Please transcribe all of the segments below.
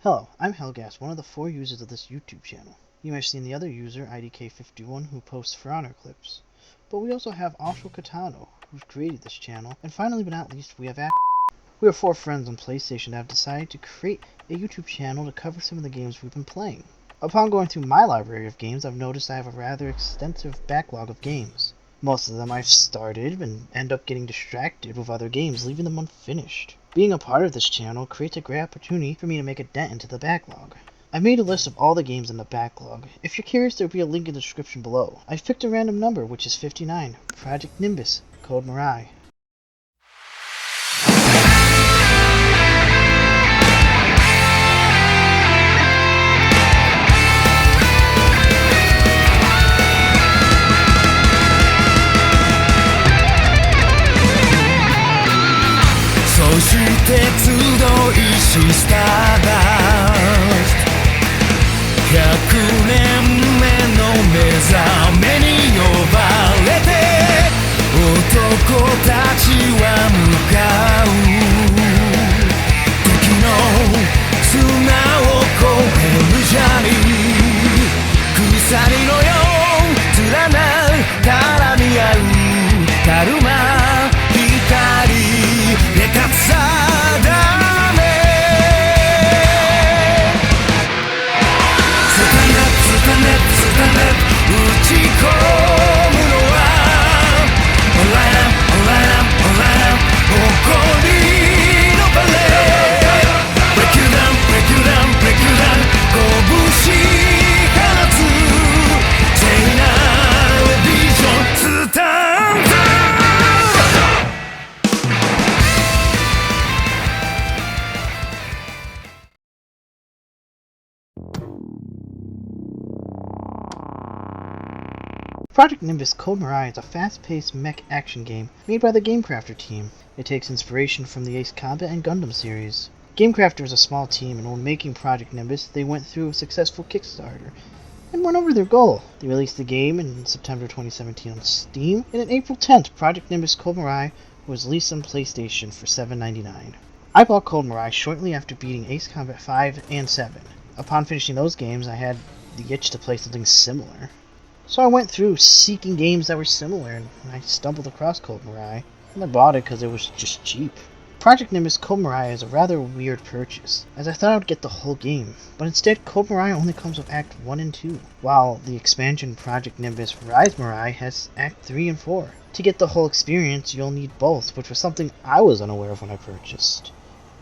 Hello, I'm Helgast, one of the 4 users of this YouTube channel. You may have seen the other user, IDK51, who posts For Honor clips. But we also have Osho Katano, who's created this channel, and finally but not least, we have We are 4 friends on PlayStation that have decided to create a YouTube channel to cover some of the games we've been playing. Upon going through my library of games, I've noticed I have a rather extensive backlog of games. Most of them I've started and end up getting distracted with other games, leaving them unfinished. Being a part of this channel creates a great opportunity for me to make a dent into the backlog. I've made a list of all the games in the backlog. If you're curious, there will be a link in the description below. I've picked a random number, which is 59, Project Nimbus, Code Mirai.そして集いしスターダスト100年目の目覚めに呼ばれて男たちは向かう時の砂を越えるジャーニー鎖のよう連なる絡み合うだるま光で勝つさだめスタネ打ち込むのはオンライナ誇りのバレーブレイクダウン拳放つ聖なるビジョンスタンドProject Nimbus Code Mirai is a fast-paced mech action game made by the GameCrafter team. It takes inspiration from the Ace Combat and Gundam series. GameCrafter is a small team, and when making Project Nimbus, they went through a successful Kickstarter and went over their goal. They released the game in September 2017 on Steam, and on April 10th, Project Nimbus Code Mirai was released on PlayStation for $7.99. I bought Code Mirai shortly after beating Ace Combat 5 and 7. Upon finishing those games, I had the itch to play something similar. So I went through seeking games that were similar, and I stumbled across Code Mirai, and I bought it because it was just cheap. Project Nimbus Code Mirai is a rather weird purchase, as I thought I would get the whole game, but instead Code Mirai only comes with Act 1 and 2, while the expansion Project Nimbus Rise Mirai has Act 3 and 4. To get the whole experience, you'll need both, which was something I was unaware of when I purchased.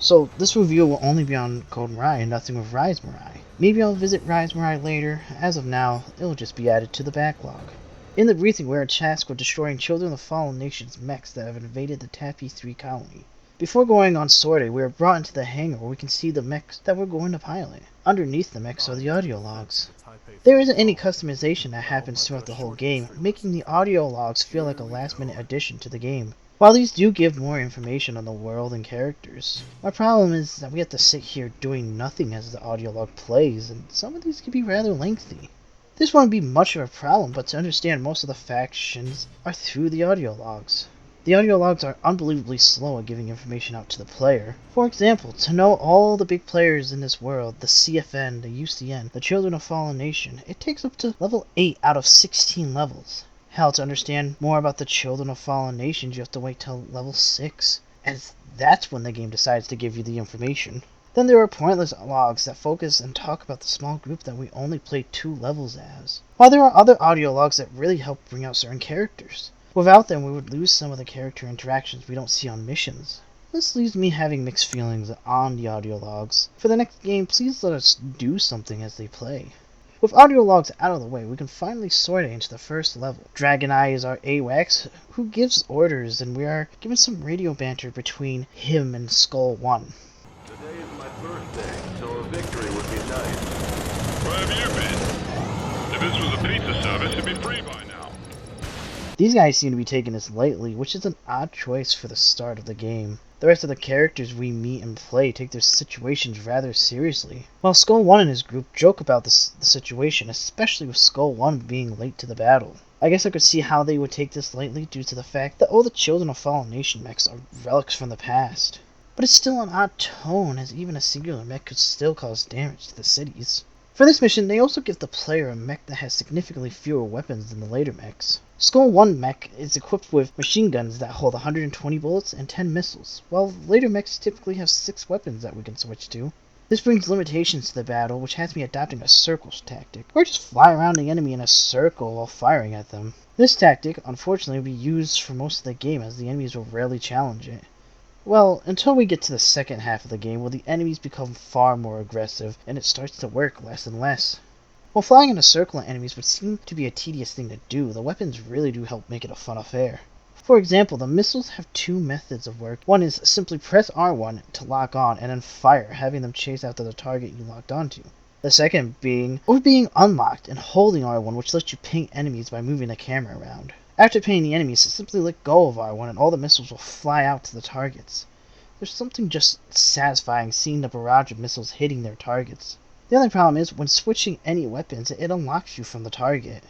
So this review will only be on Code Mirai and nothing with Rise Mirai. Maybe I'll visit Rise Mirai later. As of now, it'll just be added to the backlog. In the briefing, we're tasked with destroying Children of the Fallen Nation's mechs that have invaded the Taffy 3 colony. Before going on sortie, we are brought into the hangar where we can see the mechs that we're going to pilot. Underneath the mechs are the audio logs. There isn't any customization that happens throughout the whole game, making the audio logs feel like a last-minute addition to the game. While these do give more information on the world and characters, my problem is that we have to sit here doing nothing as the audio log plays, and some of these can be rather lengthy. This won't be much of a problem, but to understand most of the factions are through the audio logs. The audio logs are unbelievably slow at giving information out to the player. For example, to know all the big players in this world, the CFN, the UCN, the Children of Fallen Nation, it takes up to level 8 out of 16 levels. Hell, to understand more about the Children of Fallen Nations, you have to wait till level 6, as that's when the game decides to give you the information. Then there are pointless logs that focus and talk about the small group that we only play 2 levels as, while there are other audio logs that really help bring out certain characters. Without them, we would lose some of the character interactions we don't see on missions. This leaves me having mixed feelings on the audio logs. For the next game, please let us do something as they play. With audio logs out of the way, we can finally sort it into the first level. Dragon Eye is our AWACS, who gives orders, and we are given some radio banter between him and Skull 1. Today is my birthday, so a victory would be nice. Where have you been? If this was a pizza service, it'd be free by now. These guys seem to be taking this lightly, which is an odd choice for the start of the game. The rest of the characters we meet and play take their situations rather seriously, while Skull 1 and his group joke about the situation, especially with Skull 1 being late to the battle. I guess I could see how they would take this lightly due to the fact that all the Children of Fallen Nation mechs are relics from the past. but it's still an odd tone, as even a singular mech could still cause damage to the cities. For this mission, they also give the player a mech that has significantly fewer weapons than the later mechs. Skull 1 mech is equipped with machine guns that hold 120 bullets and 10 missiles, while later mechs typically have 6 weapons that we can switch to. This brings limitations to the battle, which has me adopting a circles tactic, or just fly around the enemy in a circle while firing at them. This tactic, unfortunately, will be used for most of the game, as the enemies will rarely challenge it. Well, until we get to the second half of the game, where the enemies become far more aggressive, and it starts to work less and less. While flying in a circle at enemies would seem to be a tedious thing to do, the weapons really do help make it a fun affair. For example, the missiles have 2 methods of work. One is simply press R1 to lock on and then fire, having them chase after the target you locked onto. The second being unlocked and holding R1, which lets you ping enemies by moving the camera around. After pinging the enemies, simply let go of R1 and all the missiles will fly out to the targets. There's something just satisfying seeing the barrage of missiles hitting their targets. The only problem is, when switching any weapons, it unlocks you from the target.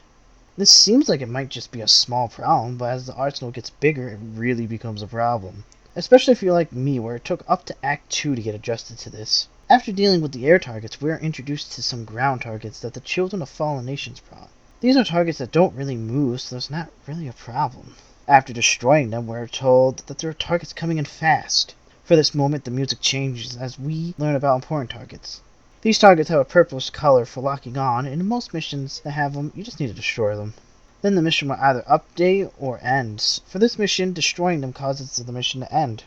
This seems like it might just be a small problem, but as the arsenal gets bigger, it really becomes a problem. Especially if you're like me, where it took up to Act 2 to get adjusted to this. After dealing with the air targets, we are introduced to some ground targets that the Children of Fallen Nations brought. These are targets that don't really move, so there's not really a problem. After destroying them, we're told that there are targets coming in fast. For this moment, the music changes as we learn about important targets. These targets have a purplish color for locking on, and in most missions that have them, you just need to destroy them. Then the mission will either update or end. For this mission, destroying them causes the mission to end.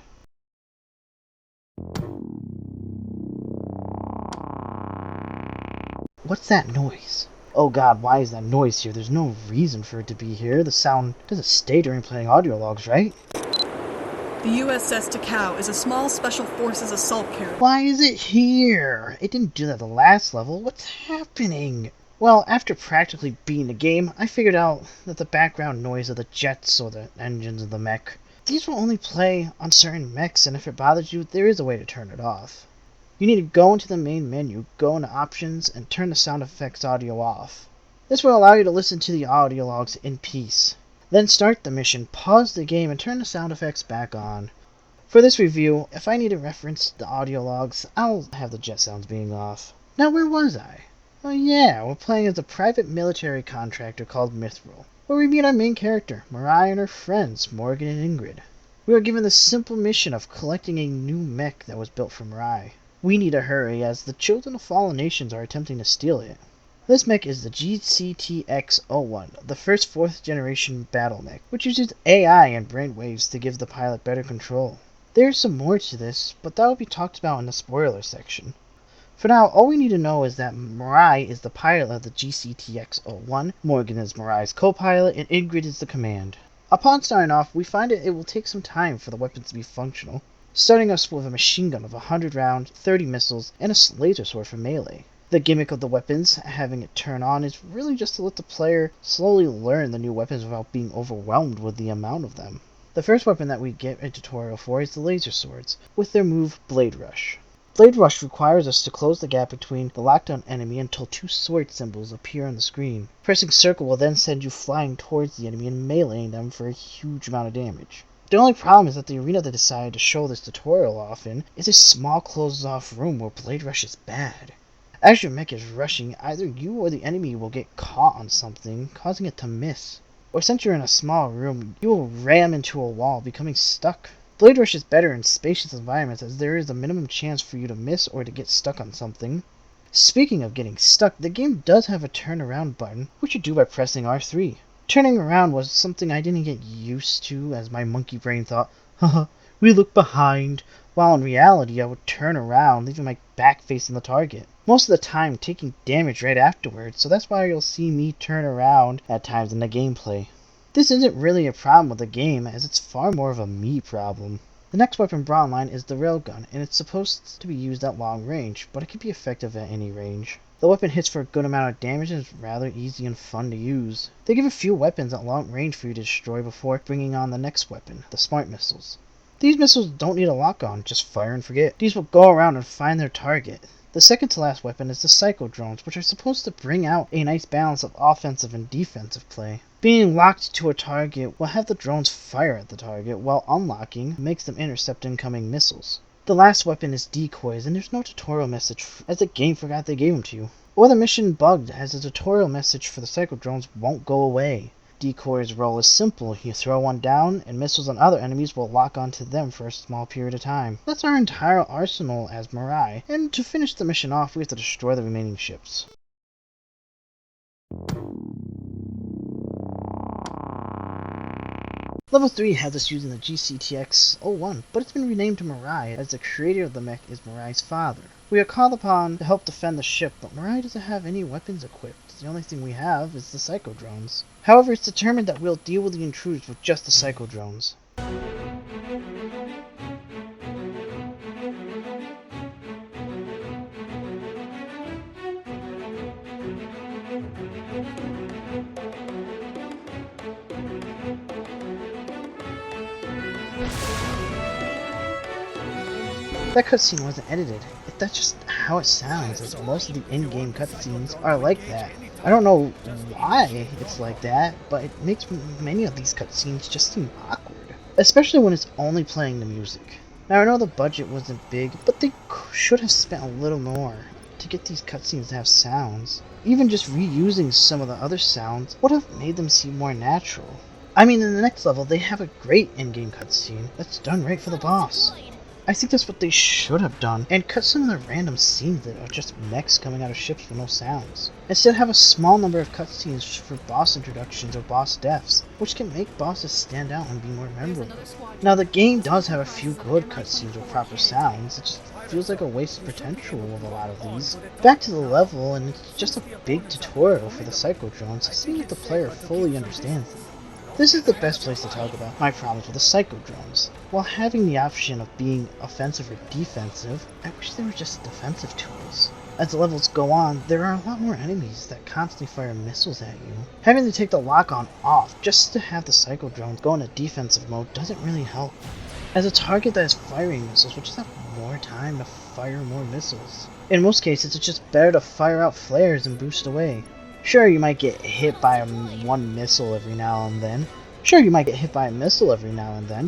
What's that noise? Oh god, why is that noise here? There's no reason for it to be here. The sound doesn't stay during playing audio logs, right? The USS Takao is a small Special Forces assault carrier. Why is it here? It didn't do that the last level. What's happening? Well, after practically beating the game, I figured out that the background noise of the jets or the engines of the mech, these will only play on certain mechs, and if it bothers you, there is a way to turn it off. You need to go into the main menu, go into options, and turn the sound effects audio off. This will allow you to listen to the audio logs in peace. Then start the mission, pause the game, and turn the sound effects back on. For this review, if I need to reference the audio logs, I'll have the jet sounds being off. Now where was I? Oh yeah, we're playing as a private military contractor called Mithril, where we meet our main character, Mirai, and her friends, Morgan and Ingrid. We are given the simple mission of collecting a new mech that was built for Mirai. We need to hurry, as the Children of Fallen Nations are attempting to steal it. This mech is the GCTX-01, the first 4th generation battle mech, which uses AI and brainwaves to give the pilot better control. There's some more to this, but that will be talked about in the spoiler section. For now, all we need to know is that Mirai is the pilot of the GCTX-01, Morgan is Mirai's co-pilot, and Ingrid is the command. Upon starting off, we find that it will take some time for the weapons to be functional, starting us with a machine gun of 100 rounds, 30 missiles, and a laser sword for melee. The gimmick of the weapons, having it turn on, is really just to let the player slowly learn the new weapons without being overwhelmed with the amount of them. The first weapon that we get a tutorial for is the laser swords, with their move Blade Rush. Blade Rush requires us to close the gap between the lockdown enemy until 2 sword symbols appear on the screen. Pressing circle will then send you flying towards the enemy and meleeing them for a huge amount of damage. The only problem is that the arena they decided to show this tutorial off in is a small closed-off room where Blade Rush is bad. As your mech is rushing, either you or the enemy will get caught on something, causing it to miss. Or since you're in a small room, you will ram into a wall, becoming stuck. Blade Rush is better in spacious environments, as there is a minimum chance for you to miss or to get stuck on something. Speaking of getting stuck, the game does have a turn around button, which you do by pressing R3. Turning around was something I didn't get used to, as my monkey brain thought, haha, we look behind, while in reality I would turn around, leaving my back facing the target. Most of the time taking damage right afterwards, so that's why you'll see me turn around at times in the gameplay. This isn't really a problem with the game, as it's far more of a me problem. The next weapon brought online is the railgun, and it's supposed to be used at long range, but it can be effective at any range. The weapon hits for a good amount of damage and is rather easy and fun to use. They give a few weapons at long range for you to destroy before bringing on the next weapon, the smart missiles. These missiles don't need a lock on, just fire and forget. These will go around and find their target. The second to last weapon is the Psycho Drones, which are supposed to bring out a nice balance of offensive and defensive play. Being locked to a target will have the drones fire at the target, while unlocking makes them intercept incoming missiles. The last weapon is decoys, and there's no tutorial message as the game forgot they gave them to you. Or the mission bugged as the tutorial message for the psycho drones won't go away. Decoy's role is simple. You throw one down, and missiles on other enemies will lock onto them for a small period of time. That's our entire arsenal as mirai, and to finish the mission off, we have to destroy the remaining ships. Level 3 has us using the GCTX-01, but it's been renamed to Mirai as the creator of the mech is Mirai's father. We are called upon to help defend the ship, but Mirai doesn't have any weapons equipped. The only thing we have is the psycho drones. However, it's determined that we'll deal with the intruders with just the psycho drones. That cutscene wasn't edited. That's just how it sounds, as most of the in-game cutscenes are like that. I don't know why it's like that, but it makes many of these cutscenes just seem awkward. Especially when it's only playing the music. Now I know the budget wasn't big, but they should have spent a little more to get these cutscenes to have sounds. Even just reusing some of the other sounds would have made them seem more natural. I mean, in the next level, they have a great in-game cutscene that's done right for the boss. I think that's what they should have done, and cut some of the random scenes that are just mechs coming out of ships with no sounds. Instead, have a small number of cutscenes for boss introductions or boss deaths, which can make bosses stand out and be more memorable. Now, the game does have a few good cutscenes with proper sounds. It just feels like a waste of potential with a lot of these. Back to the level, and it's just a big tutorial for the psycho drones, seeing if the player fully understands them. This is the best place to talk about my problems with the psycho drones. While having the option of being offensive or defensive, I wish they were just defensive tools. As the levels go on, there are a lot more enemies that constantly fire missiles at you. Having to take the lock-on off just to have the psycho drones go into defensive mode doesn't really help. As a target that is firing missiles, we'll just have more time to fire more missiles. In most cases, it's just better to fire out flares and boost away. Sure, you might get hit by one missile every now and then.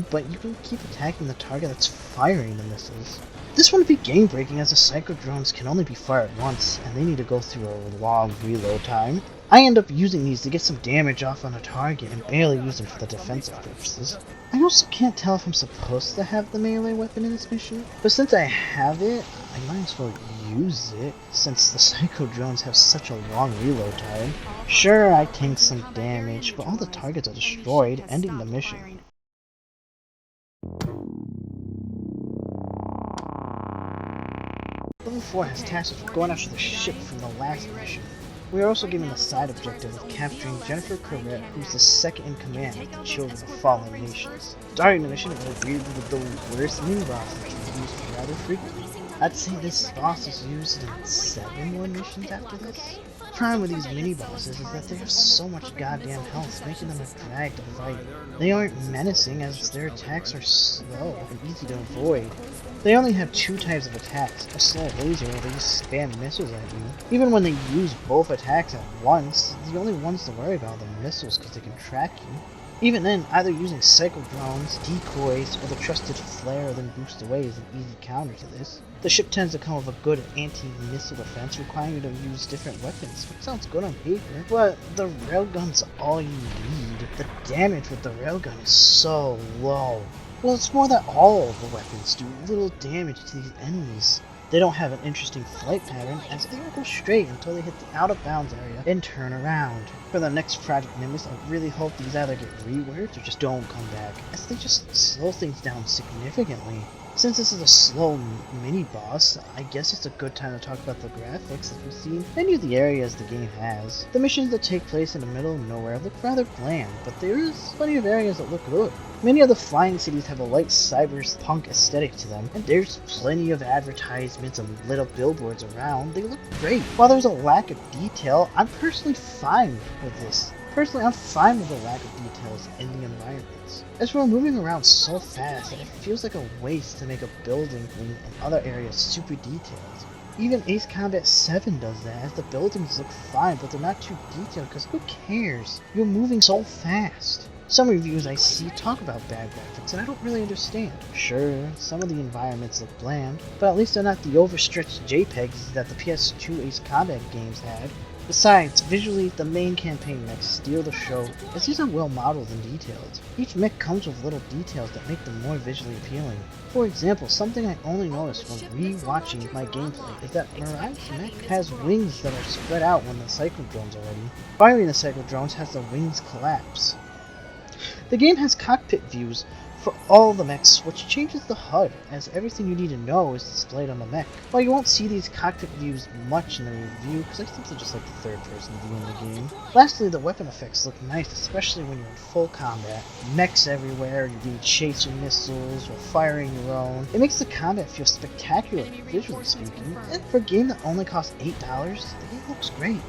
But you can keep attacking the target that's firing the missiles. This wouldn't be game-breaking as the psycho drones can only be fired once, and they need to go through a long reload time. I end up using these to get some damage off on a target and barely use them for the defensive purposes. I also can't tell if I'm supposed to have the melee weapon in this mission, but since I have it, I might as well use it, since the psycho drones have such a long reload time. Sure, I tank some damage, but all the targets are destroyed, ending the mission. Level 4 has tasks with going after the ship from the last mission. We are also given the side objective of capturing Jennifer Corvette, who's the second in command of the Children of Fallen Nations. Starting the mission, we're greeted with the worst mini-boss, which we use rather frequently. I'd say this boss is used in 7 more missions after this. The problem with these mini-bosses is that they have so much goddamn health, making them a drag to fight. They aren't menacing as their attacks are slow and easy to avoid. They only have 2 types of attacks, a slow laser where they just spam missiles at you. Even when they use both attacks at once, the only ones to worry about are the missiles because they can track you. Even then, either using psycho drones, decoys, or the trusted flare then boost away is an easy counter to this. The ship tends to come with a good anti-missile defense requiring you to use different weapons, which sounds good on paper, but the railgun's all you need. The damage with the railgun is so low. Well, it's more that all of the weapons do little damage to these enemies. They don't have an interesting flight pattern, as they will go straight until they hit the out-of-bounds area and turn around. For the next Project Nimbus, I really hope these either get reworked or just don't come back, as they just slow things down significantly. Since this is a slow mini-boss, I guess it's a good time to talk about the graphics that we've seen in many of the areas the game has. The missions that take place in the middle of nowhere look rather bland, but there is plenty of areas that look good. Many of the flying cities have a light cyberpunk aesthetic to them, and there's plenty of advertisements and lit up billboards around. They look great. While there's a lack of detail, I'm personally fine with this. I'm fine with the lack of details in the environments. As we're moving around so fast that it feels like a waste to make a building and other areas super detailed. Even Ace Combat 7 does that, as the buildings look fine, but they're not too detailed, because who cares? You're moving so fast. Some reviews I see talk about bad graphics, and I don't really understand. Sure, some of the environments look bland, but at least they're not the overstretched JPEGs that the PS2 Ace Combat games had. Besides, visually, the main campaign mechs steal the show, as these are well modeled and detailed. Each mech comes with little details that make them more visually appealing. For example, something I only noticed when re-watching my gameplay is that Mirai's mech has wings that are spread out when the cyclodrones are ready. Firing the cyclodrones has the wings collapse. The game has cockpit views for all the mechs, which changes the HUD, as everything you need to know is displayed on the mech. While you won't see these cockpit views much in the review, because I simply just like the third person view in the game. Lastly, the weapon effects look nice, especially when you're in full combat. Mechs everywhere, you're being chased with missiles, or firing your own. It makes the combat feel spectacular, visually speaking, and for a game that only costs $8, the game looks great.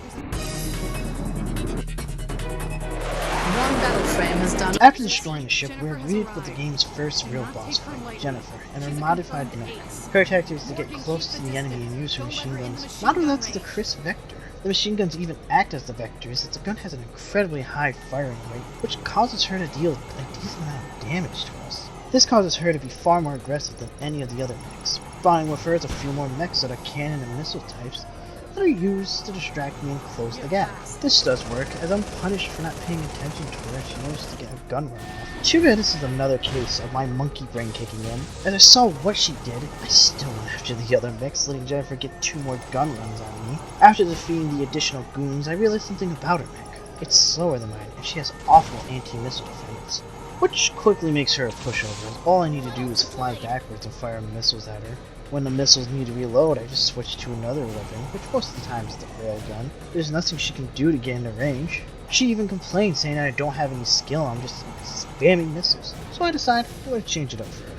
One battle frame is done. After destroying the ship, we're greeted with the game's first real boss fight, Jennifer, and her modified mech. Her attack is to get close to the enemy and use her machine guns. Not only that's the Chris Vector. The machine guns even act as the vectors, as the gun has an incredibly high firing rate, which causes her to deal a decent amount of damage to us. This causes her to be far more aggressive than any of the other mechs. Following with her is a few more mechs that are cannon and missile types, that are used to distract me and close the gap. This does work, as I'm punished for not paying attention to her as she noticed to get her gun run off. Too bad this is another case of my monkey brain kicking in. As I saw what she did, I still went after the other mechs, letting Jennifer get 2 more gun runs on me. After defeating the additional goons, I realized something about her mech. It's slower than mine, and she has awful anti-missile defense, which quickly makes her a pushover, as all I need to do is fly backwards and fire missiles at her. When the missiles need to reload, I just switch to another weapon, which most of the time is the railgun. There's nothing she can do to get into range. She even complains, saying that I don't have any skill, I'm just spamming missiles. So I decide I'm going to change it up for her.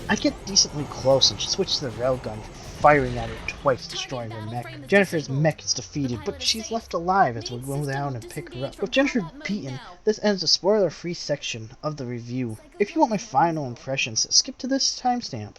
I get decently close and she switches to the railgun, firing at her twice, destroying her mech. Jennifer's mech is defeated, but she's left alive as we go down and pick her up. With Jennifer beaten, this ends the spoiler-free section of the review. If you want my final impressions, skip to this timestamp.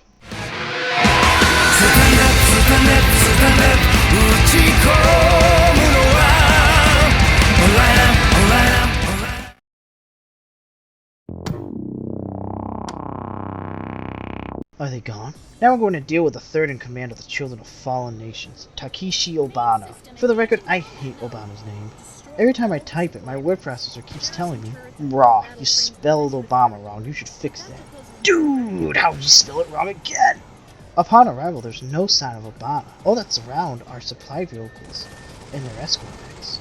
Are they gone? Now we're going to deal with the third in command of the Children of Fallen Nations, Takeshi Obana. For the record, I hate Obana's name. Every time I type it, my word processor keeps telling me, "Raw, you spelled Obama wrong, you should fix that." Dude, how'd you spell it wrong again? Upon arrival, there's no sign of Obana. All that's around are supply vehicles and their escort mechs.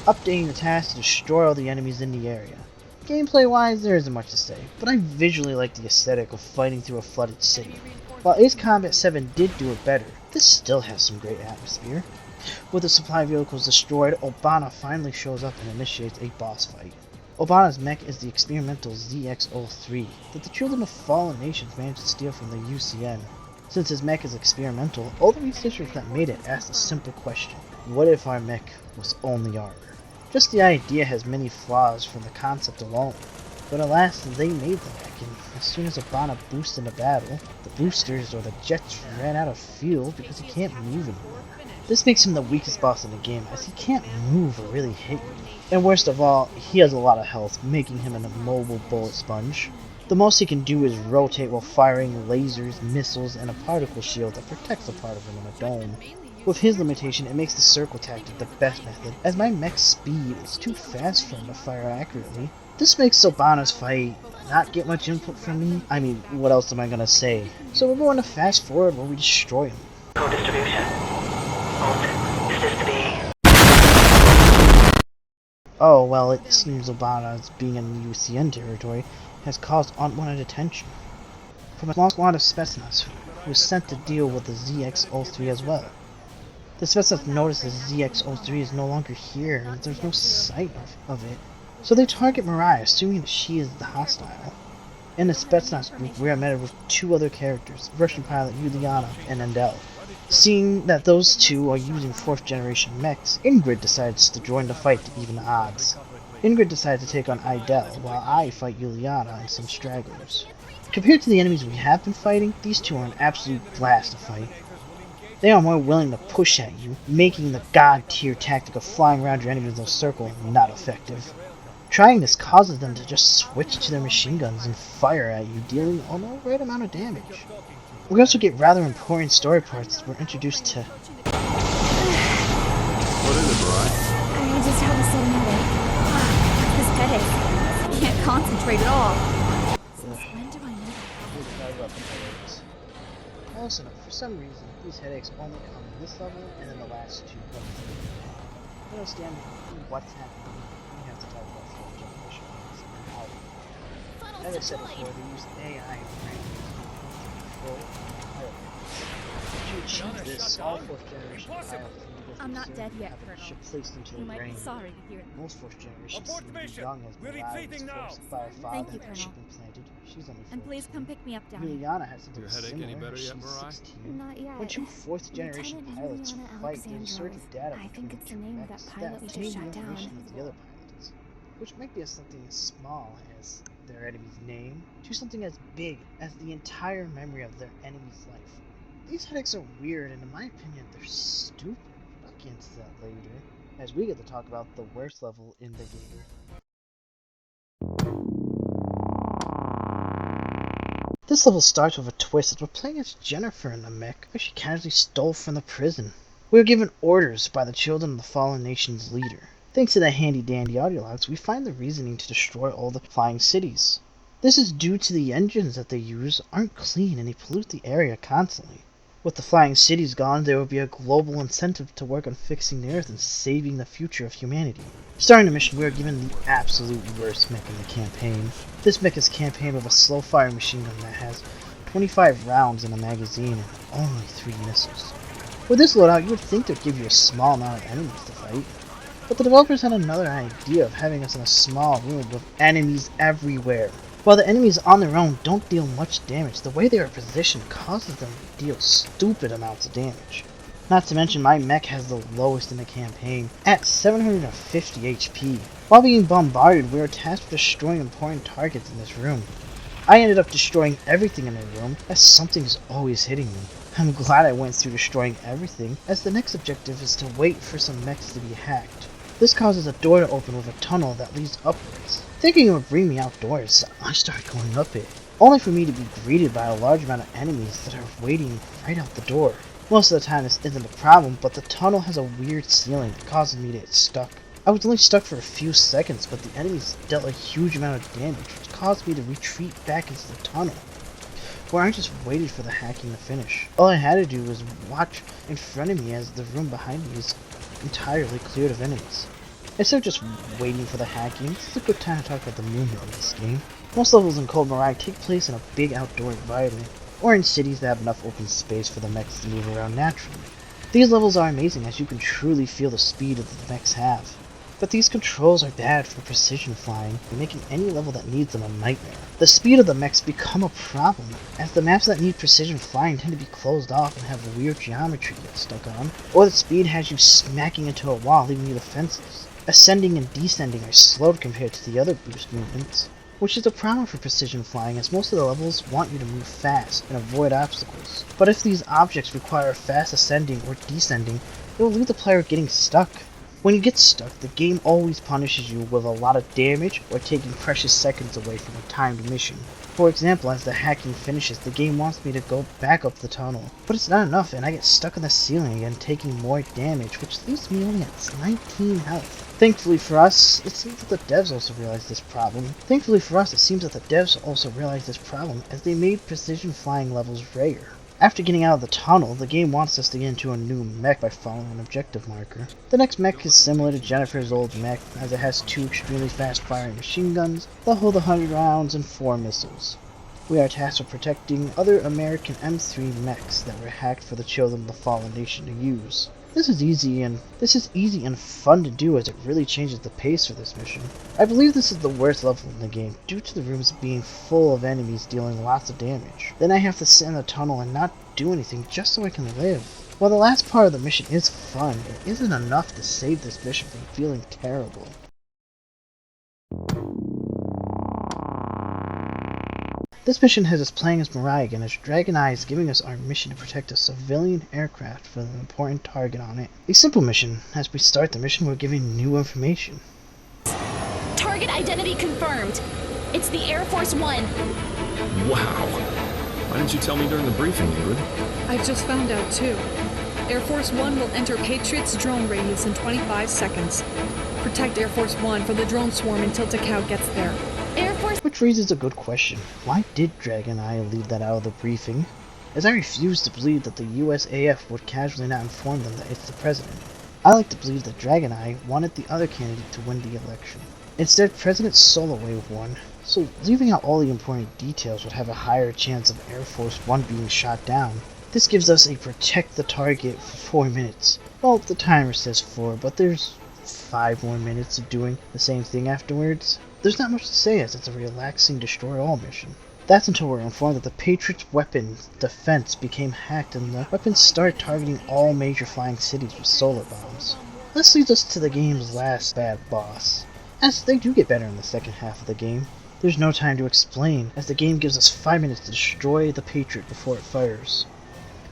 Updating the task to destroy all the enemies in the area. Gameplay-wise, there isn't much to say, but I visually like the aesthetic of fighting through a flooded city. While Ace Combat 7 did do it better, this still has some great atmosphere. With the supply vehicles destroyed, Obana finally shows up and initiates a boss fight. Obana's mech is the experimental ZX-03 that the Children of Fallen Nations managed to steal from the UCN. Since his mech is experimental, all the researchers that made it asked a simple question: what if our mech was only armor? Just the idea has many flaws from the concept alone, but alas, they made the mech, and as soon as Obana boosted into battle, the boosters or the jets ran out of fuel because he can't move anymore. This makes him the weakest boss in the game, as he can't move or really hit you. And worst of all, he has a lot of health, making him an immobile bullet sponge. The most he can do is rotate while firing lasers, missiles, and a particle shield that protects a part of him in a dome. With his limitation, it makes the circle tactic the best method, as my mech's speed is too fast for him to fire accurately. This makes Obana's fight not get much input from me. I mean, what else am I gonna say? So we're going to fast forward where we destroy him. Co-distribution. Is this to be? Oh, well, it seems Obana, being in UCN territory, has caused unwanted attention from a small squad of Spetsnaz, who was sent to deal with the ZX-03 as well. The Spetsnaz notices ZX-03 is no longer here, and there's no sight of it, so they target Mirai, assuming that she is the hostile. In the Spetsnaz group, we are met with 2 other characters, Russian pilot Yuliani and Endel. Seeing that those 2 are using 4th generation mechs, Ingrid decides to join the fight to even the odds. Ingrid decides to take on Idel, while I fight Yuliana and some stragglers. Compared to the enemies we have been fighting, these 2 are an absolute blast to fight. They are more willing to push at you, making the god tier tactic of flying around your enemies in a circle not effective. Trying this causes them to just switch to their machine guns and fire at you, dealing an all right amount of damage. We also get rather important story parts as we're introduced to... What is it, Mirai? I just have a sudden headache. This headache. I can't concentrate at all. Since when do I know that? Also, for some reason, these headaches only come in this level and in the last two levels. I don't understand what's happening. We have to talk about 4th generation and Howdy. As I said before, they use AI and brain to control pilot. To achieve this, all 4th generation pilots need to go through I'm not a dead series yet, of having a Colonel. chip placed into You their might brain. be sorry to hear that. Most 4th generations Abort seem to be mission! young as We're Mirai was retreating now! forced by her Thank father you, to Colonel. chip implanted. She's only 14. And please come pick me up down here. Yuliani has something Your headache any similar. better yet, She's Mirai? 16. Not yet. When two 4th generation Lieutenant pilots Yuliana fight, they insert Alexandrov. data I think between it's the two name of that mechs pilot we that just contain shot the down. information of the other pilots, which might be as something as small as their enemy's name to something as big as the entire memory of their enemy's life. These headaches are weird, and in my opinion, they're stupid. I'll get into that later, as we get to talk about the worst level in the game. This level starts with a twist as we're playing as Jennifer in the mech, where she casually stole from the prison. We are given orders by the children of the fallen nation's leader. Thanks to the handy-dandy audio logs, we find the reasoning to destroy all the flying cities. This is due to the engines that they use aren't clean and they pollute the area constantly. With the flying cities gone, there will be a global incentive to work on fixing the Earth and saving the future of humanity. Starting the mission, we are given the absolute worst mech in the campaign. This mech is campaigned with a slow-fire machine gun that has 25 rounds in a magazine and only 3 missiles. With this loadout, you would think they'd give you a small amount of enemies to fight, but the developers had another idea of having us in a small room with enemies everywhere. While the enemies on their own don't deal much damage, the way they are positioned causes them to deal stupid amounts of damage. Not to mention my mech has the lowest in the campaign, at 750 HP. While being bombarded, we are tasked with destroying important targets in this room. I ended up destroying everything in the room, as something is always hitting me. I'm glad I went through destroying everything, as the next objective is to wait for some mechs to be hacked. This causes a door to open with a tunnel that leads upwards. Thinking it would bring me outdoors, I start going up it, only for me to be greeted by a large amount of enemies that are waiting right out the door. Most of the time this isn't a problem, but the tunnel has a weird ceiling that causes me to get stuck. I was only stuck for a few seconds, but the enemies dealt a huge amount of damage, which caused me to retreat back into the tunnel, where I just waited for the hacking to finish. All I had to do was watch in front of me as the room behind me is entirely cleared of enemies. Instead of just waiting for the hacking, this is a good time to talk about the movement of this game. Most levels in Cold Mirai take place in a big outdoor environment, or in cities that have enough open space for the mechs to move around naturally. These levels are amazing as you can truly feel the speed that the mechs have. But these controls are bad for precision flying, making any level that needs them a nightmare. The speed of the mechs become a problem, as the maps that need precision flying tend to be closed off and have weird geometry you get stuck on, or the speed has you smacking into a wall leaving you defenseless. Ascending and descending are slowed compared to the other boost movements, which is a problem for precision flying as most of the levels want you to move fast and avoid obstacles. But if these objects require fast ascending or descending, it will leave the player getting stuck. When you get stuck, the game always punishes you with a lot of damage or taking precious seconds away from a timed mission. For example, as the hacking finishes, the game wants me to go back up the tunnel. But it's not enough and I get stuck on the ceiling again, taking more damage, which leaves me only at 19 health. Thankfully for us, it seems that the devs also realized this problem. As they made precision flying levels rare. After getting out of the tunnel, the game wants us to get into a new mech by following an objective marker. The next mech is similar to Jennifer's old mech, as it has 2 extremely fast-firing machine guns that hold 100 rounds and 4 missiles. We are tasked with protecting other American M3 mechs that were hacked for the children of the fallen nation to use. This is easy and fun to do as it really changes the pace for this mission. I believe this is the worst level in the game due to the rooms being full of enemies dealing lots of damage. Then I have to sit in the tunnel and not do anything just so I can live. While the last part of the mission is fun, it isn't enough to save this mission from feeling terrible. This mission has us playing as Mirai again, as Dragon Eye is giving us our mission to protect a civilian aircraft with an important target on it. A simple mission. As we start the mission, we're given new information. Target Target identity confirmed. It's the Air Force One. Wow. Why didn't you tell me during the briefing, Yuli? I just found out too. Air Force One will enter Patriot's drone radius in 25 seconds. Protect Air Force One from the drone swarm until Takao gets there. Air Force... Which raises a good question. Why did Dragon Eye leave that out of the briefing? As I refuse to believe that the USAF would casually not inform them that it's the president. I like to believe that Dragon Eye wanted the other candidate to win the election. Instead, President Solo Wave won, so leaving out all the important details would have a higher chance of Air Force One being shot down. This gives us a protect the target for 4 minutes. Well, the timer says 4, but there's 5 more minutes of doing the same thing afterwards. There's not much to say as it's a relaxing destroy all mission. That's until we're informed that the Patriots' weapon defense became hacked and the weapons started targeting all major flying cities with solar bombs. This leads us to the game's last bad boss, as they do get better in the second half of the game. There's no time to explain, as the game gives us 5 minutes to destroy the Patriot before it fires.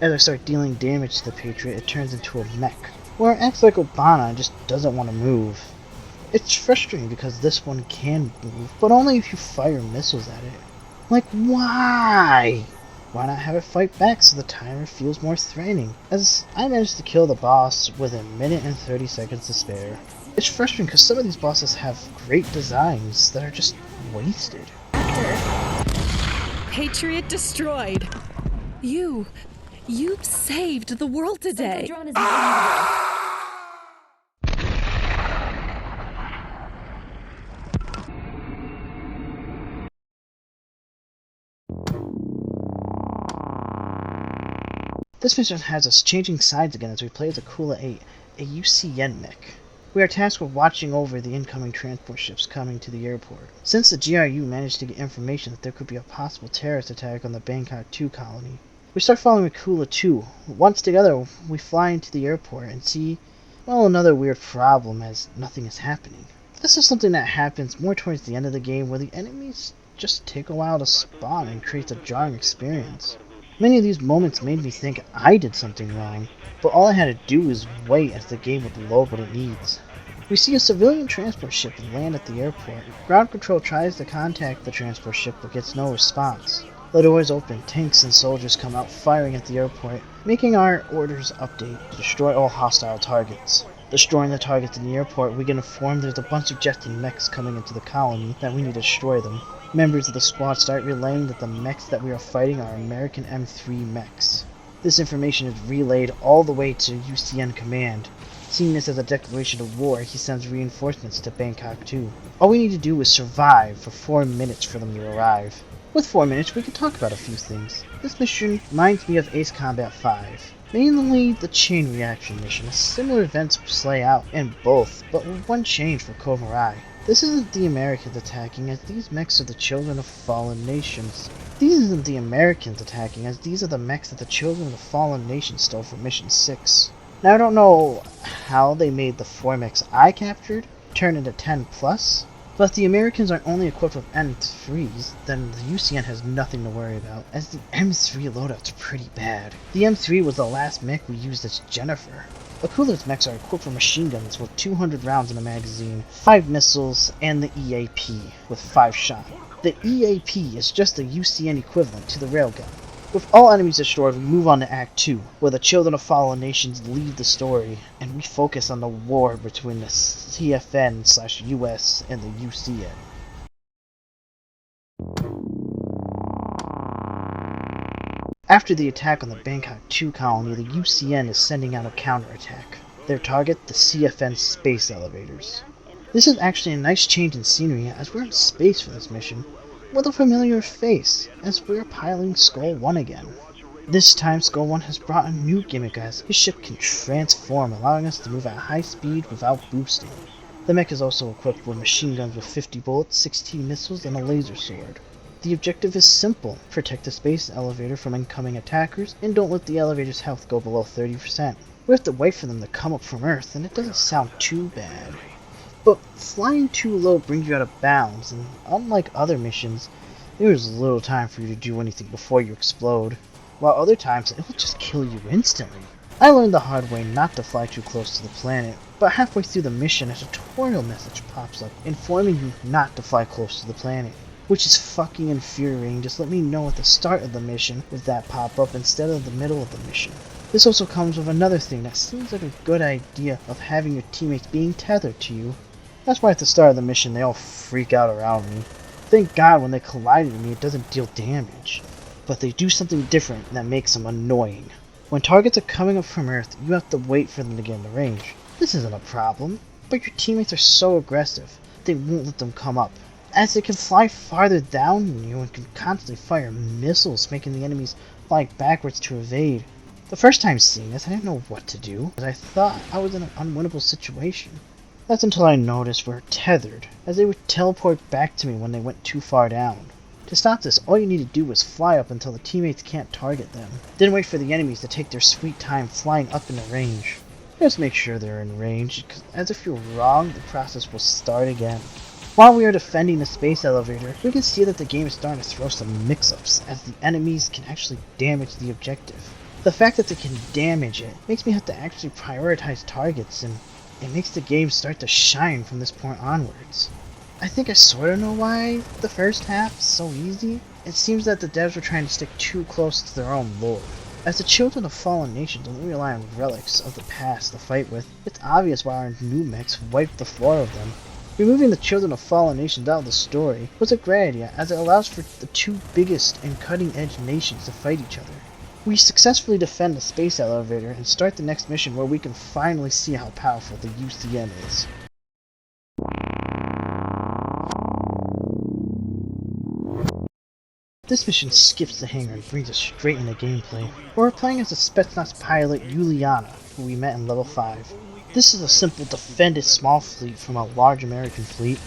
As I start dealing damage to the Patriot, it turns into a mech, where it acts like Obana and just doesn't want to move. It's frustrating because this one can move, but only if you fire missiles at it. Like, why? Why not have it fight back so the timer feels more threatening, as I managed to kill the boss with a minute and 30 seconds to spare. It's frustrating because some of these bosses have great designs that are just wasted. Patriot destroyed. You saved the world today. Drone is invisible. This mission has us changing sides again as we play as Akula 8, a UCN mech. We are tasked with watching over the incoming transport ships coming to the airport. Since the GRU managed to get information that there could be a possible terrorist attack on the Bangkok 2 colony, we start following Akula 2. Once together, we fly into the airport and see, well, another weird problem as nothing is happening. This is something that happens more towards the end of the game where the enemies just take a while to spawn and creates a jarring experience. Many of these moments made me think I did something wrong, but all I had to do is wait as the game would load what it needs. We see a civilian transport ship land at the airport. Ground control tries to contact the transport ship but gets no response. The doors open, tanks and soldiers come out firing at the airport, making our orders update to destroy all hostile targets. Destroying the targets in the airport, we get informed there's a bunch of jets and mechs coming into the colony that we need to destroy them. Members of the squad start relaying that the mechs that we are fighting are American M3 mechs. This information is relayed all the way to UCN Command. Seeing this as a declaration of war, he sends reinforcements to Bangkok 2. All we need to do is survive for 4 minutes for them to arrive. With 4 minutes, we can talk about a few things. This mission reminds me of Ace Combat 5. Mainly the chain reaction mission, as similar events play out in both, but with one change for Mirai. This isn't the Americans attacking, as these mechs are the children of fallen nations. These isn't the Americans attacking, as these are the mechs that the children of the fallen nations stole from Mission 6. Now I don't know how they made the 4 mechs I captured turn into 10 plus, but if the Americans aren't only equipped with M3s, then the UCN has nothing to worry about, as the M3 loadout's pretty bad. The M3 was the last mech we used as Jennifer. Akula's mechs are equipped with machine guns with 200 rounds in a magazine, 5 missiles, and the EAP with 5 shot. The EAP is just the UCN equivalent to the railgun. With all enemies destroyed, we move on to Act 2, where the Children of Fallen Nations leave the story, and we focus on the war between the CFN/US and the UCN. After the attack on the Bangkok 2 colony, the UCN is sending out a counterattack. Their target, the CFN space elevators. This is actually a nice change in scenery, as we're in space for this mission, with a familiar face, as we're piloting Skull 1 again. This time Skull 1 has brought a new gimmick as his ship can transform, allowing us to move at high speed without boosting. The mech is also equipped with machine guns with 50 bullets, 16 missiles, and a laser sword. The objective is simple: protect the space elevator from incoming attackers, and don't let the elevator's health go below 30%. We have to wait for them to come up from Earth, and it doesn't sound too bad. But flying too low brings you out of bounds, and unlike other missions, there is little time for you to do anything before you explode, while other times it will just kill you instantly. I learned the hard way not to fly too close to the planet, but halfway through the mission a tutorial message pops up informing you not to fly close to the planet. Which is fucking infuriating. Just let me know at the start of the mission with that pop up instead of the middle of the mission. This also comes with another thing that seems like a good idea of having your teammates being tethered to you. That's why at the start of the mission they all freak out around me. Thank God when they collide with me it doesn't deal damage. But they do something different that makes them annoying. When targets are coming up from Earth, you have to wait for them to get in the range. This isn't a problem, but your teammates are so aggressive, they won't let them come up, as they can fly farther down than you and can constantly fire missiles, making the enemies fly backwards to evade. The first time seeing this, I didn't know what to do, as I thought I was in an unwinnable situation. That's until I noticed we're tethered, as they would teleport back to me when they went too far down. To stop this, all you need to do is fly up until the teammates can't target them. Then wait for the enemies to take their sweet time flying up into range. Just make sure they're in range, as if you're wrong, the process will start again. While we are defending the space elevator, we can see that the game is starting to throw some mix-ups, as the enemies can actually damage the objective. The fact that they can damage it makes me have to actually prioritize targets, and it makes the game start to shine from this point onwards. I think I sorta know why the first half is so easy. It seems that the devs were trying to stick too close to their own lore. As the children of fallen nations only rely on relics of the past to fight with, it's obvious why our new mechs wiped the floor of them. Removing the children of fallen nations out of the story was a great idea, as it allows for the two biggest and cutting-edge nations to fight each other. We successfully defend the space elevator and start the next mission where we can finally see how powerful the UCM is. This mission skips the hangar and brings us straight into gameplay, where we're playing as the Spetsnaz pilot Yuliani, who we met in level 5. This is a simple defended small fleet from a large American fleet.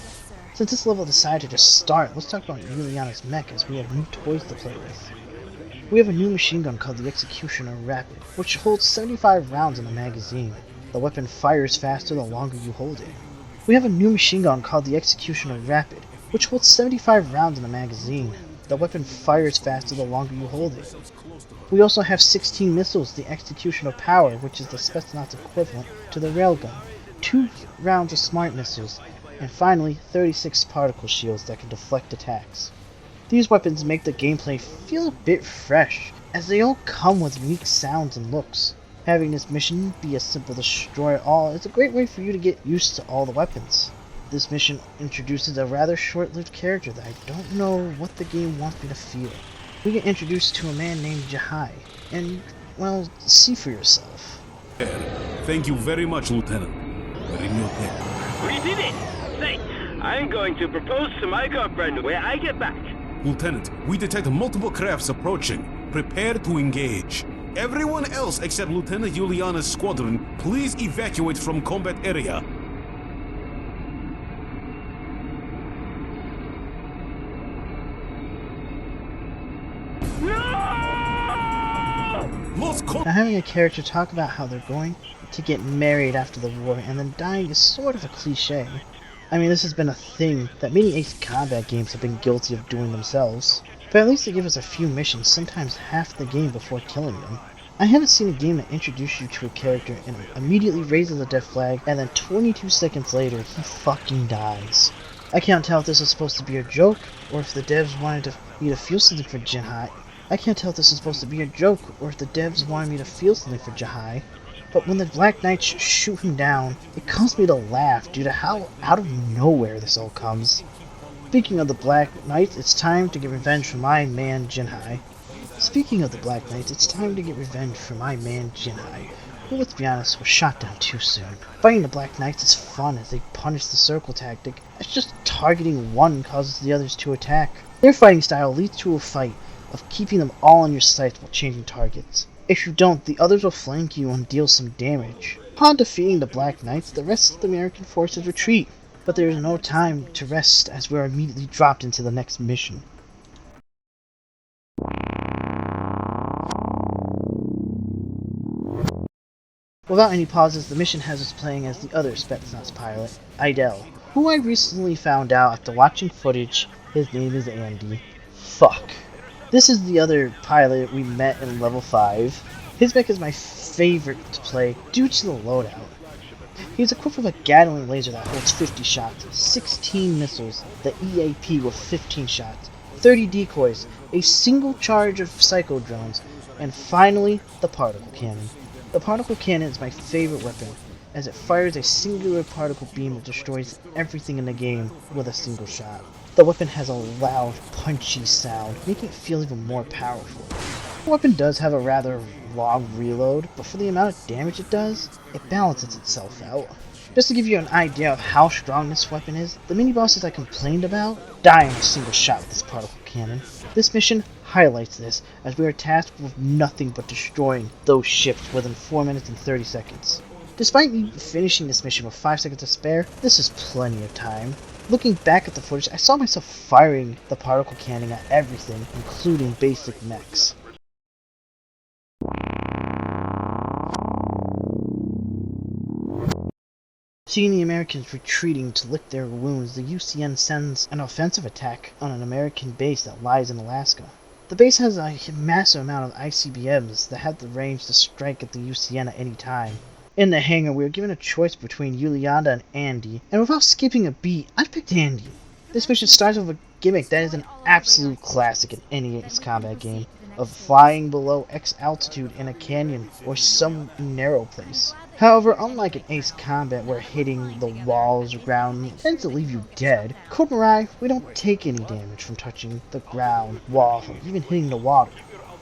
Since this level decided to just start, let's talk about Yuliani's mech as we have new toys to play with. We have a new machine gun called the Executioner Rapid, which holds 75 rounds in a magazine. The weapon fires faster the longer you hold it. We have a new machine gun called the Executioner Rapid, which holds 75 rounds in a magazine. The weapon fires faster the longer you hold it. We also have 16 missiles, the Executioner Power, which is the Spetsnaz equivalent to the railgun, 2 rounds of smart missiles, and finally 36 particle shields that can deflect attacks. These weapons make the gameplay feel a bit fresh, as they all come with unique sounds and looks. Having this mission be a simple destroy all is a great way for you to get used to all the weapons. This mission introduces a rather short-lived character that I don't know what the game wants me to feel. We get introduced to a man named Jahai, and, well, see for yourself. Thank you very much, Lieutenant. We did it! Say, I'm going to propose to my girlfriend when I get back. Lieutenant, we detect multiple crafts approaching. Prepare to engage. Everyone else except Lieutenant Yuliani's squadron, please evacuate from combat area. Now having a character talk about how they're going to get married after the war and then dying is sort of a cliche. I mean, this has been a thing that many Ace Combat games have been guilty of doing themselves. But at least they give us a few missions, sometimes half the game before killing them. I haven't seen a game that introduced you to a character and immediately raises a death flag and then 22 seconds later he fucking dies. I can't tell if this is supposed to be a joke or if the devs wanted me to feel something for Jahai. But when the Black Knights shoot him down, it caused me to laugh due to how out of nowhere this all comes. Speaking of the Black Knights, it's time to get revenge for my man Jinhai. Who, let's be honest, was shot down too soon. Fighting the Black Knights is fun as they punish the circle tactic. It's just targeting one causes the others to attack. Their fighting style leads to a fight of keeping them all in your sights while changing targets. If you don't, the others will flank you and deal some damage. Upon defeating the Black Knights, the rest of the American forces retreat. But there is no time to rest as we are immediately dropped into the next mission. Without any pauses, the mission has us playing as the other Spetsnaz pilot, Idel, who I recently found out after watching footage his name is Andy. Fuck. This is the other pilot we met in level 5. His mech is my favorite to play due to the loadout. He's equipped with a Gatling laser that holds 50 shots, 16 missiles, the EAP with 15 shots, 30 decoys, a single charge of psycho drones, and finally, the particle cannon. The particle cannon is my favorite weapon, as it fires a singular particle beam that destroys everything in the game with a single shot. The weapon has a loud, punchy sound, making it feel even more powerful. The weapon does have a rather long reload, but for the amount of damage it does, it balances itself out. Just to give you an idea of how strong this weapon is, the mini-bosses I complained about die in a single shot with this particle cannon. This mission highlights this, as we are tasked with nothing but destroying those ships within 4 minutes and 30 seconds. Despite me finishing this mission with 5 seconds to spare, this is plenty of time. Looking back at the footage, I saw myself firing the particle cannon at everything, including basic mechs. Seeing the Americans retreating to lick their wounds, the UCN sends an offensive attack on an American base that lies in Alaska. The base has a massive amount of ICBMs that have the range to strike at the UCN at any time. In the hangar, we were given a choice between Yuliani and Andy, and without skipping a beat, I picked Andy. This mission starts with a gimmick that is an absolute classic in any Ace Combat game, of flying below X altitude in a canyon or some narrow place. However, unlike in Ace Combat where hitting the walls or ground tends to leave you dead, Code Mirai, we don't take any damage from touching the ground, wall, or even hitting the water.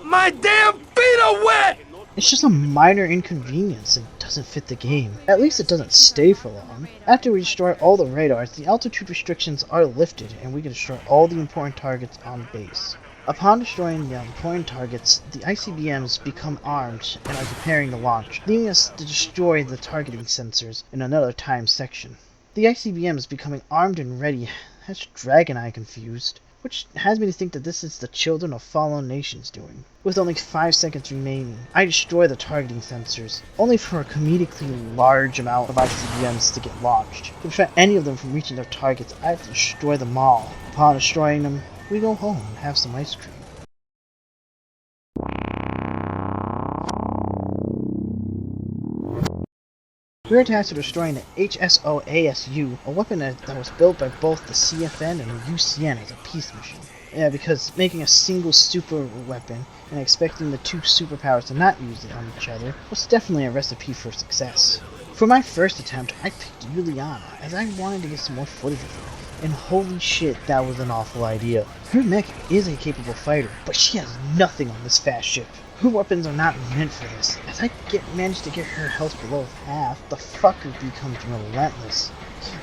My damn feet are wet! It's just a minor inconvenience and doesn't fit the game. At least it doesn't stay for long. After we destroy all the radars, the altitude restrictions are lifted and we can destroy all the important targets on base. Upon destroying the important targets, the ICBMs become armed and are preparing to launch, leaving us to destroy the targeting sensors in another time section. The ICBMs becoming armed and ready has Dragon Eye confused, which has me to think that this is the Children of Fallen Nations doing. With only 5 seconds remaining, I destroy the targeting sensors, only for a comedically large amount of ICBMs to get launched. To prevent any of them from reaching their targets, I have to destroy them all. Upon destroying them, we go home and have some ice cream. We are tasked with destroying the HSO-ASU, a weapon that was built by both the CFN and the UCN as a peace mission. Yeah, because making a single super weapon and expecting the two superpowers to not use it on each other was definitely a recipe for success. For my first attempt, I picked Yuliani, as I wanted to get some more footage of her, and holy shit, that was an awful idea. Her mech is a capable fighter, but she has nothing on this fast ship. Her weapons are not meant for this. As I managed to get her health below half, the fucker becomes relentless.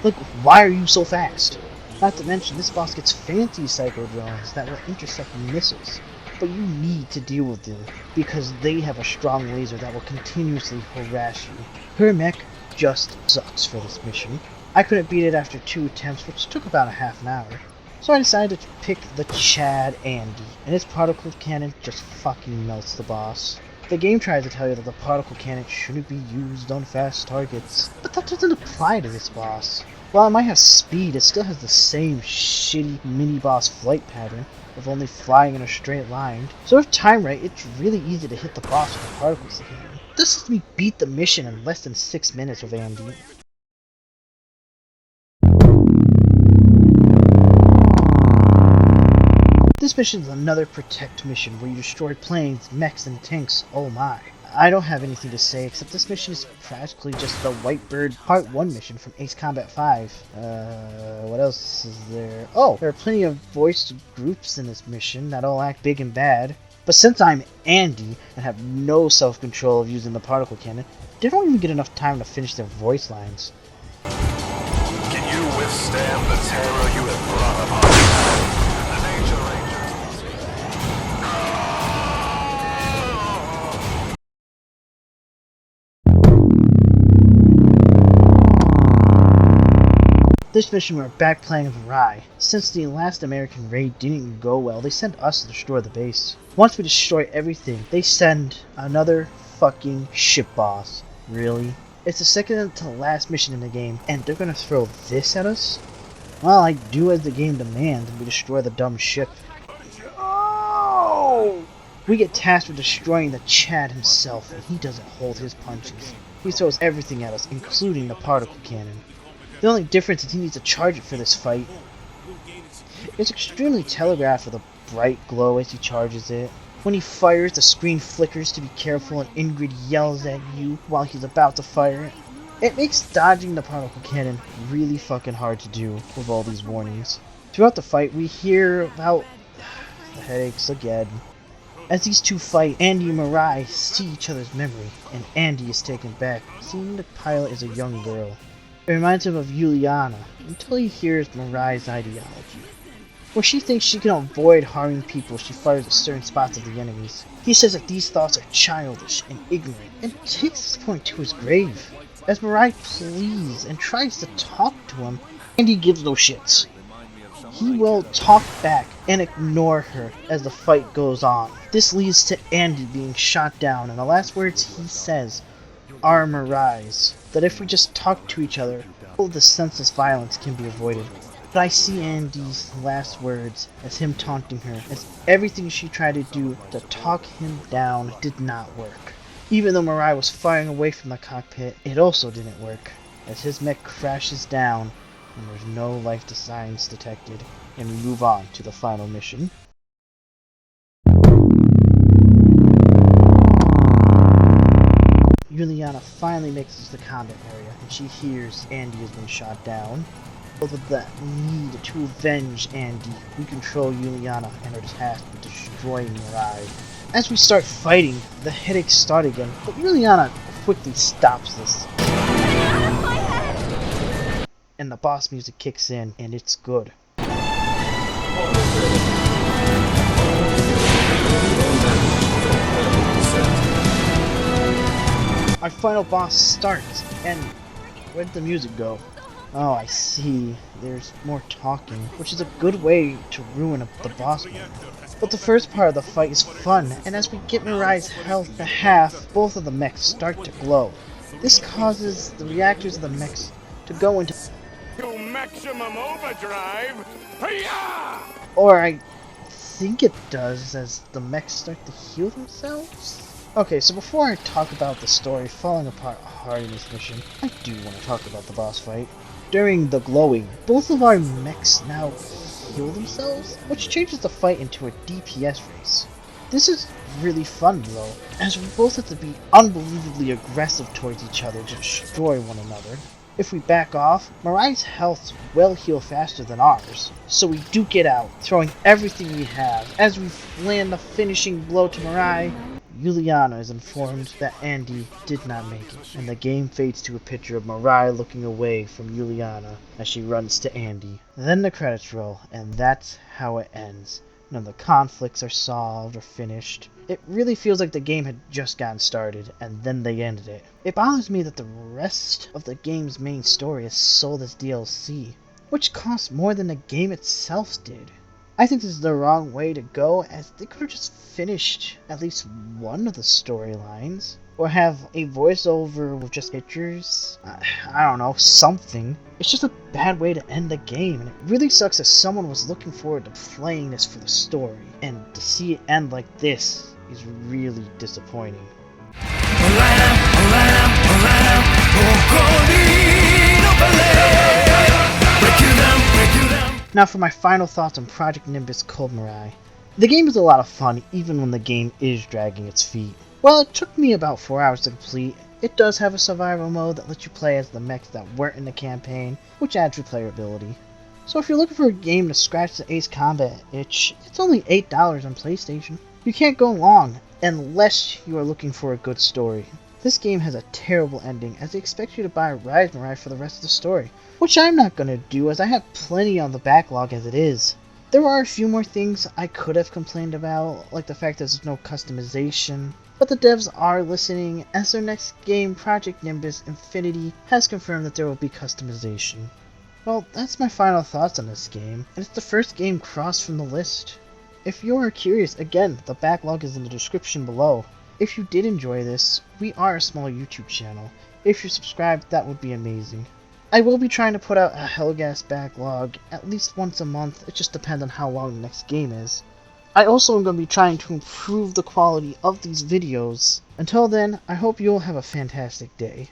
Look, why are you so fast? Not to mention, this boss gets fancy psycho drones that will intercept missiles. But you need to deal with them, because they have a strong laser that will continuously harass you. Her mech just sucks for this mission. I couldn't beat it after 2 attempts, which took about a half an hour. So I decided to pick the Chad Andy, and his particle cannon just fucking melts the boss. The game tries to tell you that the particle cannon shouldn't be used on fast targets, but that doesn't apply to this boss. While it might have speed, it still has the same shitty mini-boss flight pattern of only flying in a straight line. So if timed right, it's really easy to hit the boss with a particle cannon. This lets me beat the mission in less than 6 minutes with Andy. This mission is another protect mission where you destroy planes, mechs, and tanks. Oh my. I don't have anything to say except this mission is practically just the Whitebird Part 1 mission from Ace Combat 5. What else is there? Oh, there are plenty of voiced groups in this mission that all act big and bad. But since I'm Andy and have no self-control of using the particle cannon, they don't even get enough time to finish their voice lines. Can you withstand the terror you have brought upon us? The Danger Rangers. This mission we're back playing mirai. Since the last American raid didn't go well, they sent us to destroy the base. Once we destroy everything, they send another fucking ship boss. Really? It's the second to last mission in the game, and they're gonna throw this at us? Well, I do as the game demands, and we destroy the dumb ship. Oh! We get tasked with destroying the Chad himself, and he doesn't hold his punches. He throws everything at us, including the particle cannon. The only difference is he needs to charge it for this fight. It's extremely telegraphed with a bright glow as he charges it. When he fires, the screen flickers to be careful, and Ingrid yells at you while he's about to fire it. It makes dodging the particle cannon really fucking hard to do with all these warnings. Throughout the fight, we hear about the headaches again. As these two fight, Andy and Mirai see each other's memory, and Andy is taken back, seeing the pilot is a young girl. It reminds him of Yuliani, until he hears Mirai's ideology, where she thinks she can avoid harming people if she fires at certain spots of the enemies. He says that these thoughts are childish and ignorant, and takes this point to his grave. As Mirai pleads and tries to talk to him, Andy gives no shits. He will talk back and ignore her as the fight goes on. This leads to Andy being shot down, and the last words he says are Mirai's, that if we just talk to each other, all of the senseless violence can be avoided. But I see Andy's last words as him taunting her, as everything she tried to do to talk him down did not work. Even though Mirai was firing away from the cockpit, it also didn't work, as his mech crashes down and there's no life signs detected, and we move on to the final mission. Yuliani finally makes it to the combat area, and she hears Andy has been shot down. Both of the need to avenge Andy, we control Yuliani and are tasked with destroying Mirai. As we start fighting, the headaches start again, but Yuliani quickly stops this. And the boss music kicks in, and it's good. Our final boss starts, and where did the music go? Oh, I see. There's more talking, which is a good way to ruin the boss moment. But the first part of the fight is fun, and as we get Mirai's health to half, both of the mechs start to glow. This causes the reactors of the mechs to go into maximum overdrive. Hi-ya! Or I think it does, as the mechs start to heal themselves? Okay, so before I talk about the story falling apart hard in this mission, I do want to talk about the boss fight. During the glowing, both of our mechs now heal themselves, which changes the fight into a DPS race. This is really fun though, as we both have to be unbelievably aggressive towards each other to destroy one another. If we back off, Mirai's health will heal faster than ours, so we duke it out, throwing everything we have. As we land the finishing blow to Mirai, Yuliani is informed that Andy did not make it, and the game fades to a picture of Mirai looking away from Yuliani as she runs to Andy. Then the credits roll, and that's how it ends. None of the conflicts are solved or finished. It really feels like the game had just gotten started, and then they ended it. It bothers me that the rest of the game's main story is sold as DLC, which costs more than the game itself did. I think this is the wrong way to go, as they could have just finished at least one of the storylines, or have a voiceover with just pictures. I don't know, something. It's just a bad way to end the game, and it really sucks as someone was looking forward to playing this for the story, and to see it end like this is really disappointing. Now for my final thoughts on Project Nimbus Cold Mirai. The game is a lot of fun even when the game is dragging its feet. While it took me about 4 hours to complete, it does have a survival mode that lets you play as the mechs that weren't in the campaign, which adds replayability. So if you're looking for a game to scratch the Ace Combat itch, it's only $8 on PlayStation. You can't go wrong unless you are looking for a good story. This game has a terrible ending, as they expect you to buy Rise Mirai for the rest of the story, which I'm not going to do as I have plenty on the backlog as it is. There are a few more things I could have complained about, like the fact that there's no customization, but the devs are listening, as their next game, Project Nimbus Infinity, has confirmed that there will be customization. Well, that's my final thoughts on this game, and it's the first game crossed from the list. If you are curious, again, the backlog is in the description below. If you did enjoy this, we are a small YouTube channel. If you're subscribed, that would be amazing. I will be trying to put out a Helgast backlog at least once a month, it just depends on how long the next game is. I also am going to be trying to improve the quality of these videos. Until then, I hope you all have a fantastic day.